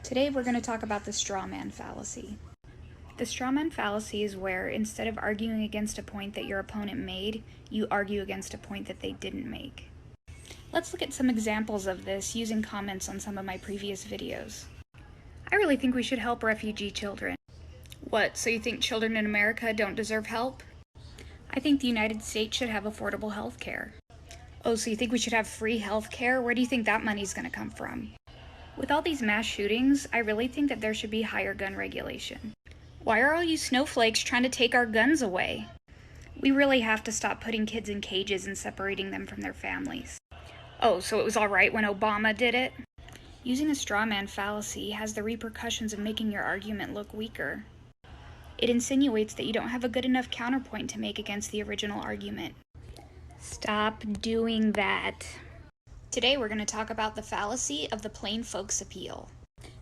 Today we're going to talk about the straw man fallacy. The straw man fallacy is where, instead of arguing against a point that your opponent made, you argue against a point that they didn't make. Let's look at some examples of this using comments on some of my previous videos. I really think we should help refugee children. What, so you think children in America don't deserve help? I think the United States should have affordable health care. Oh, so you think we should have free health care? Where do you think that money's going to come from? With all these mass shootings, I really think that there should be higher gun regulation. Why are all you snowflakes trying to take our guns away? We really have to stop putting kids in cages and separating them from their families. Oh, so it was all right when Obama did it? Using a straw man fallacy has the repercussions of making your argument look weaker. It insinuates that you don't have a good enough counterpoint to make against the original argument. Stop doing that. Today we're going to talk about the fallacy of the plain folks appeal.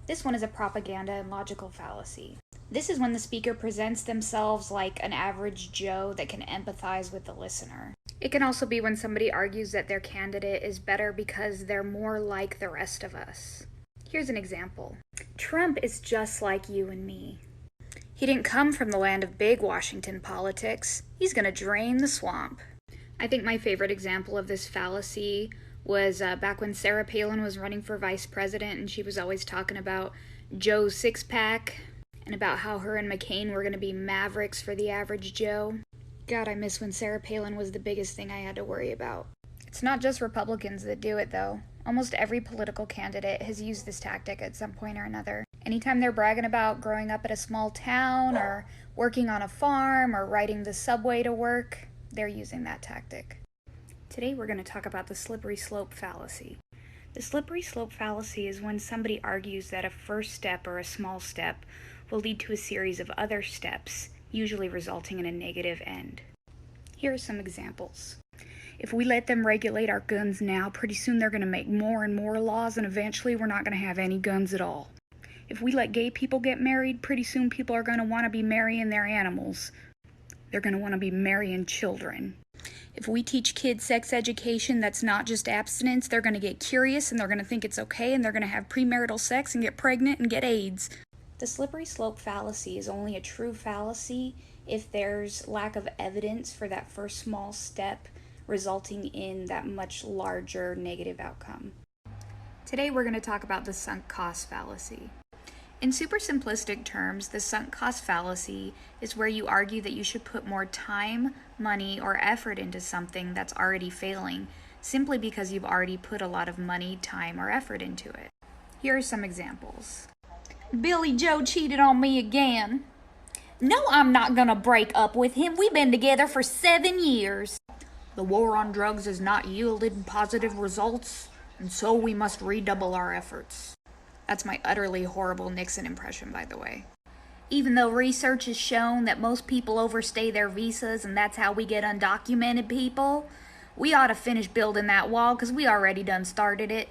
This one is a propaganda and logical fallacy. This is when the speaker presents themselves like an average Joe that can empathize with the listener. It can also be when somebody argues that their candidate is better because they're more like the rest of us. Here's an example. Trump is just like you and me. He didn't come from the land of big Washington politics. He's going to drain the swamp. I think my favorite example of this fallacy was back when Sarah Palin was running for vice president, and she was always talking about Joe's six-pack and about how her and McCain were going to be mavericks for the average Joe. God, I miss when Sarah Palin was the biggest thing I had to worry about. It's not just Republicans that do it, though. Almost every political candidate has used this tactic at some point or another. Anytime they're bragging about growing up in a small town or working on a farm or riding the subway to work, they're using that tactic. Today we're going to talk about the slippery slope fallacy. The slippery slope fallacy is when somebody argues that a first step or a small step will lead to a series of other steps, usually resulting in a negative end. Here are some examples. If we let them regulate our guns now, pretty soon they're going to make more and more laws, and eventually we're not going to have any guns at all. If we let gay people get married, pretty soon people are going to want to be marrying their animals. They're going to want to be marrying children. If we teach kids sex education that's not just abstinence, they're going to get curious and they're going to think it's okay and they're going to have premarital sex and get pregnant and get AIDS. The slippery slope fallacy is only a true fallacy if there's lack of evidence for that first small step resulting in that much larger negative outcome. Today we're going to talk about the sunk cost fallacy. In super simplistic terms, the sunk cost fallacy is where you argue that you should put more time, money, or effort into something that's already failing, simply because you've already put a lot of money, time, or effort into it. Here are some examples. Billy Joe cheated on me again. No, I'm not gonna break up with him. We've been together for 7 years. The war on drugs has not yielded positive results, and so we must redouble our efforts. That's my utterly horrible Nixon impression, by the way. Even though research has shown that most people overstay their visas and that's how we get undocumented people, we ought to finish building that wall because we already done started it.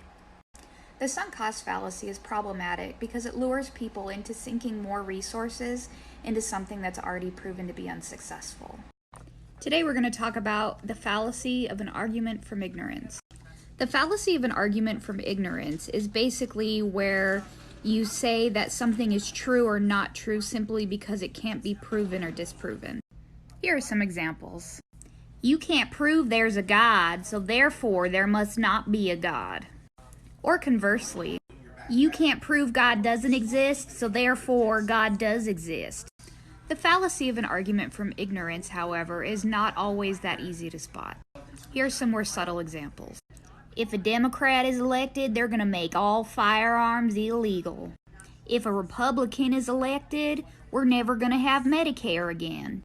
The sunk cost fallacy is problematic because it lures people into sinking more resources into something that's already proven to be unsuccessful. Today we're going to talk about the fallacy of an argument from ignorance. The fallacy of an argument from ignorance is basically where you say that something is true or not true simply because it can't be proven or disproven. Here are some examples. You can't prove there's a God, so therefore there must not be a God. Or conversely, you can't prove God doesn't exist, so therefore God does exist. The fallacy of an argument from ignorance, however, is not always that easy to spot. Here are some more subtle examples. If a Democrat is elected, they're going to make all firearms illegal. If a Republican is elected, we're never going to have Medicare again.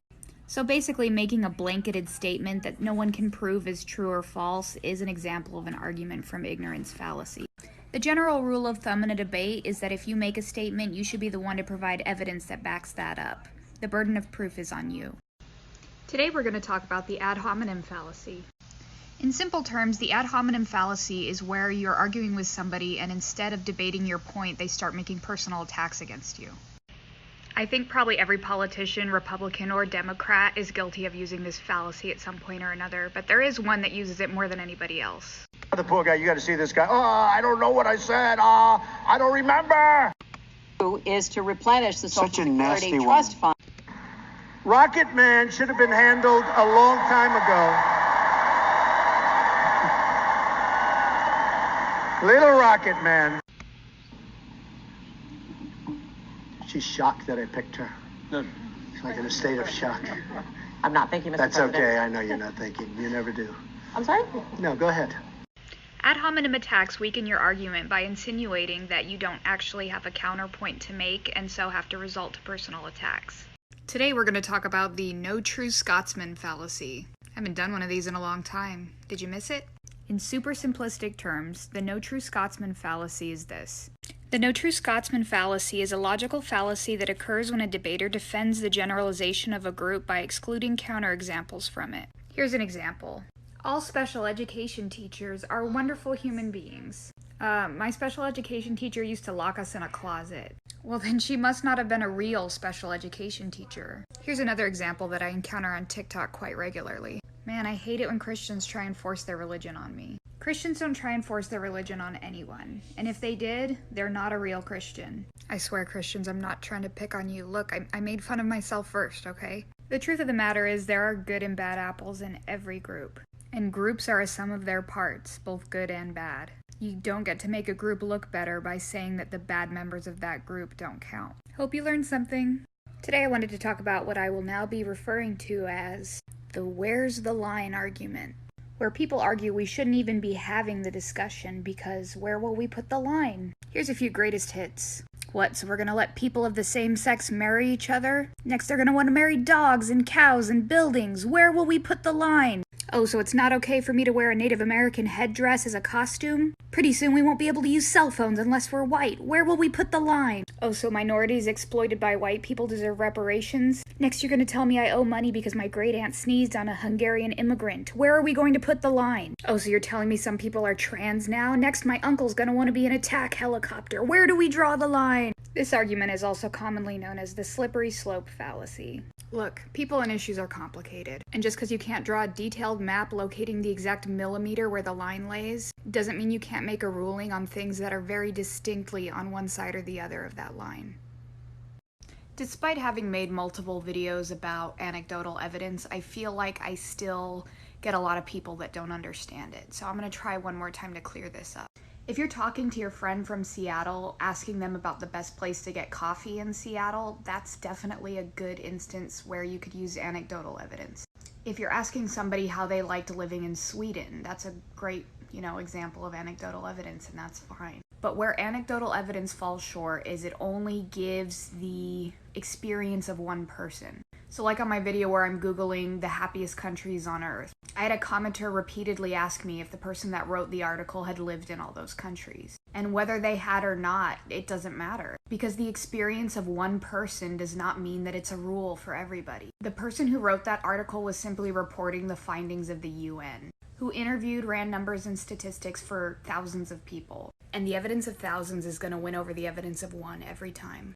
So basically, making a blanketed statement that no one can prove is true or false is an example of an argument from ignorance fallacy. The general rule of thumb in a debate is that if you make a statement, you should be the one to provide evidence that backs that up. The burden of proof is on you. Today we're going to talk about the ad hominem fallacy. In simple terms, the ad hominem fallacy is where you're arguing with somebody and instead of debating your point, they start making personal attacks against you. I think probably every politician, Republican or Democrat, is guilty of using this fallacy at some point or another, but there is one that uses it more than anybody else. The poor guy, you got to see this guy. Oh, I don't know what I said. I don't remember. is to replenish the Social Such a Security nasty Trust woman. Fund. Rocket Man should have been handled a long time ago. Little Rocket Man. She's shocked that I picked her. She's like in a state of shock. I'm not thinking, Mr. That's President. okay. I know you're not thinking. You never do. I'm sorry? No, go ahead. Ad hominem attacks weaken your argument by insinuating that you don't actually have a counterpoint to make and so have to resort to personal attacks. Today we're going to talk about the no true Scotsman fallacy. I haven't done one of these in a long time. Did you miss it? In super simplistic terms, the no true Scotsman fallacy is this. The no true Scotsman fallacy is a logical fallacy that occurs when a debater defends the generalization of a group by excluding counterexamples from it. Here's an example. All special education teachers are wonderful human beings. My special education teacher used to lock us in a closet. Well, then she must not have been a real special education teacher. Here's another example that I encounter on TikTok quite regularly. Man, I hate it when Christians try and force their religion on me. Christians don't try and force their religion on anyone. And if they did, they're not a real Christian. I swear, Christians, I'm not trying to pick on you. Look, I made fun of myself first, okay? The truth of the matter is there are good and bad apples in every group. And groups are a sum of their parts, both good and bad. You don't get to make a group look better by saying that the bad members of that group don't count. Hope you learned something. Today I wanted to talk about what I will now be referring to as the where's the line argument, where people argue we shouldn't even be having the discussion because where will we put the line? Here's a few greatest hits. What, so we're gonna let people of the same sex marry each other? Next they're gonna want to marry dogs and cows and buildings. Where will we put the line? Oh, so it's not okay for me to wear a Native American headdress as a costume? Pretty soon we won't be able to use cell phones unless we're white. Where will we put the line? Oh, so minorities exploited by white people deserve reparations? Next you're gonna tell me I owe money because my great aunt sneezed on a Hungarian immigrant. Where are we going to put the line? Oh, so you're telling me some people are trans now? Next my uncle's gonna want to be an attack helicopter. Where do we draw the line? This argument is also commonly known as the slippery slope fallacy. Look, people and issues are complicated, and just because you can't draw a detailed map locating the exact millimeter where the line lays, doesn't mean you can't make a ruling on things that are very distinctly on one side or the other of that line. Despite having made multiple videos about anecdotal evidence, I feel like I still get a lot of people that don't understand it, so I'm going to try one more time to clear this up. If you're talking to your friend from Seattle, asking them about the best place to get coffee in Seattle, that's definitely a good instance where you could use anecdotal evidence. If you're asking somebody how they liked living in Sweden, that's a great, example of anecdotal evidence, and that's fine. But where anecdotal evidence falls short is it only gives the experience of one person. So like on my video where I'm Googling the happiest countries on earth, I had a commenter repeatedly ask me if the person that wrote the article had lived in all those countries. And whether they had or not, it doesn't matter. Because the experience of one person does not mean that it's a rule for everybody. The person who wrote that article was simply reporting the findings of the UN, who interviewed, ran numbers and statistics for thousands of people. And the evidence of thousands is going to win over the evidence of one every time.